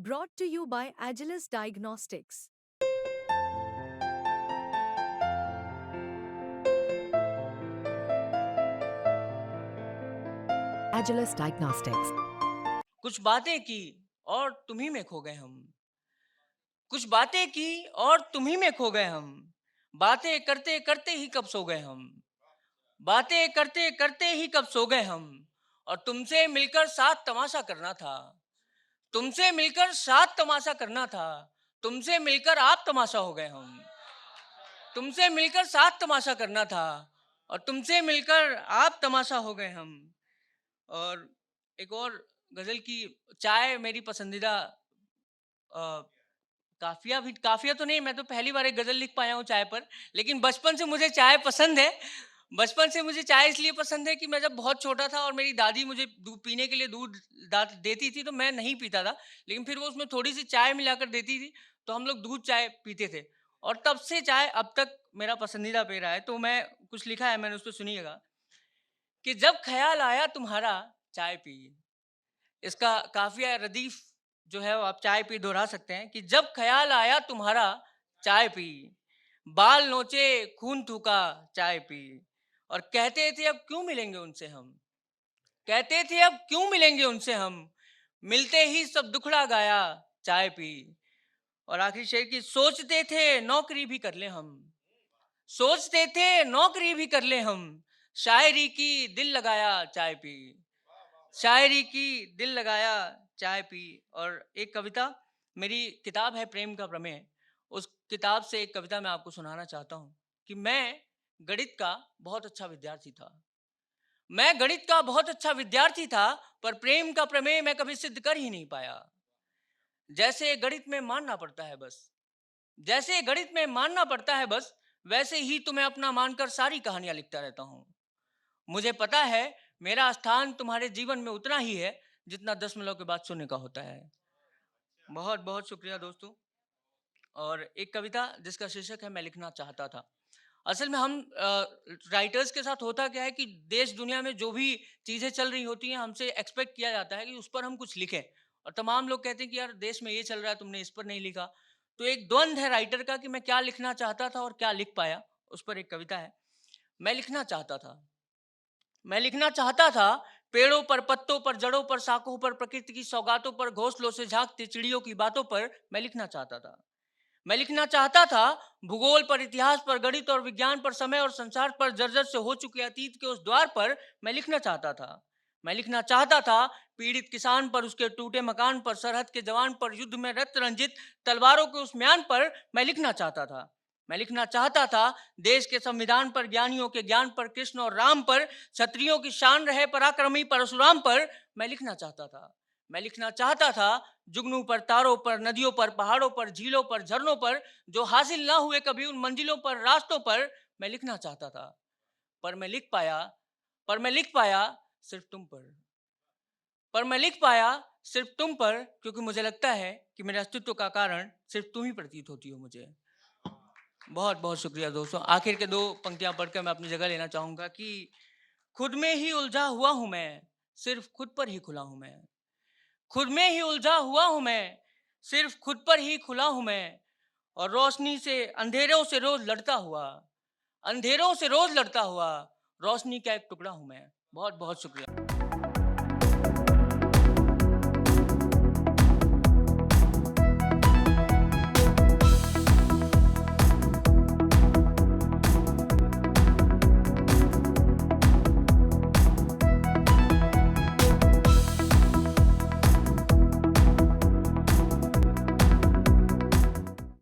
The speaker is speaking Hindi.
Brought to you by Agilus Diagnostics. Agilus Diagnostics. कुछ बातें की और तुम्ही में खो गए हम। कुछ बातें की और तुम्ही में खो गए हम। बातें करते करते ही कब सो गए हम। बातें करते करते ही कब सो गए हम। और तुमसे मिलकर साथ तमाशा करना था। तुमसे मिलकर साथ तमाशा करना था। तुमसे मिलकर आप तमाशा हो गए हम। तुमसे मिलकर साथ तमाशा करना था। और तुमसे मिलकर आप तमाशा हो गए हम। और एक और गजल की, चाय मेरी पसंदीदा काफिया भी, काफिया तो नहीं, मैं तो पहली बार एक गजल लिख पाया हूँ चाय पर। लेकिन बचपन से मुझे चाय पसंद है। बचपन से मुझे चाय इसलिए पसंद है कि मैं जब बहुत छोटा था और मेरी दादी मुझे दूध पीने के लिए दूध देती थी तो मैं नहीं पीता था। लेकिन फिर वो उसमें थोड़ी सी चाय मिलाकर देती थी तो हम लोग दूध चाय पीते थे। और तब से चाय अब तक मेरा पसंदीदा पेय रहा है। तो मैं कुछ लिखा है, मैंने उस पर सुनिएगा कि जब ख्याल आया तुम्हारा चाय पी। इसका काफिया रदीफ जो है वो आप चाय पी दोहरा सकते हैं कि जब ख्याल आया तुम्हारा चाय पी। बाल नोचे खून थूका चाय पी। और कहते थे अब क्यों मिलेंगे उनसे हम। कहते थे अब क्यों मिलेंगे उनसे हम। मिलते ही सब दुखड़ा गाया चाय पी। और आखिरी शेर की, सोचते थे नौकरी भी कर ले हम। सोचते थे नौकरी भी कर ले हम। शायरी की दिल लगाया चाय पी। शायरी की दिल लगाया चाय पी। और एक कविता, मेरी किताब है प्रेम का प्रमेय, उस किताब से एक कविता मैं आपको सुनाना चाहता हूँ कि मैं गणित का बहुत अच्छा विद्यार्थी था। मैं गणित का बहुत अच्छा विद्यार्थी था, पर प्रेम का प्रमेय मैं कभी सिद्ध कर ही नहीं पाया। जैसे गणित में मानना पड़ता है बस। जैसे गणित में मानना पड़ता है बस, वैसे ही तुम्हें अपना मानकर सारी कहानियां लिखता रहता हूँ। मुझे पता है मेरा स्थान तुम्हारे जीवन में उतना ही है जितना 10 मिनट के बाद सुनने का होता है। बहुत बहुत शुक्रिया दोस्तों। और एक कविता जिसका शीर्षक है मैं लिखना चाहता था। असल में हम राइटर्स के साथ होता क्या है कि देश दुनिया में जो भी चीजें चल रही होती हैं हमसे एक्सपेक्ट किया जाता है कि उस पर हम कुछ लिखें। और तमाम लोग कहते हैं कि यार देश में ये चल रहा है, तुमने इस पर नहीं लिखा। तो एक द्वंद है राइटर का कि मैं क्या लिखना चाहता था और क्या लिख पाया। उस पर एक कविता है। मैं लिखना चाहता था। मैं लिखना चाहता था पेड़ों पर, पत्तों पर, जड़ों पर, शाखों पर, प्रकृति की सौगातों पर, घोंसलों से झांकती चिड़ियों की बातों पर मैं लिखना चाहता था। मैं लिखना चाहता था भूगोल पर, इतिहास पर, गणित और विज्ञान पर, समय और संसार पर, जर्जर से हो चुके अतीत के उस द्वार पर मैं लिखना चाहता था। मैं लिखना चाहता था पीड़ित किसान पर, उसके टूटे मकान पर, सरहद के जवान पर, युद्ध में रक्त रंजित तलवारों के उस म्यान पर मैं लिखना चाहता था। मैं लिखना चाहता था देश के संविधान पर, ज्ञानियों के ज्ञान पर, कृष्ण और राम पर, क्षत्रियों की शान रहे पराक्रमी परशुराम पर मैं लिखना चाहता था। मैं लिखना चाहता था जुगनू पर, तारों पर, नदियों पर, पहाड़ों पर, झीलों पर, झरनों पर, जो हासिल ना हुए कभी उन मंजिलों पर, रास्तों पर मैं लिखना चाहता था। पर मैं लिख पाया पर मैं लिख पाया सिर्फ तुम पर। पर मैं लिख पाया सिर्फ तुम पर, क्योंकि मुझे लगता है कि मेरे अस्तित्व का कारण सिर्फ तुम ही प्रतीत होती हो मुझे। बहुत बहुत शुक्रिया दोस्तों। आखिर के दो पंक्तियां पढ़कर मैं अपनी जगह लेना चाहूंगा कि खुद में ही उलझा हुआ हूं मैं, सिर्फ खुद पर ही खुला हूं मैं। खुद में ही उलझा हुआ हूं मैं, सिर्फ खुद पर ही खुला हूं मैं। और रोशनी से, अंधेरों से रोज लड़ता हुआ, अंधेरों से रोज लड़ता हुआ, रोशनी का एक टुकड़ा हूं मैं। बहुत बहुत शुक्रिया।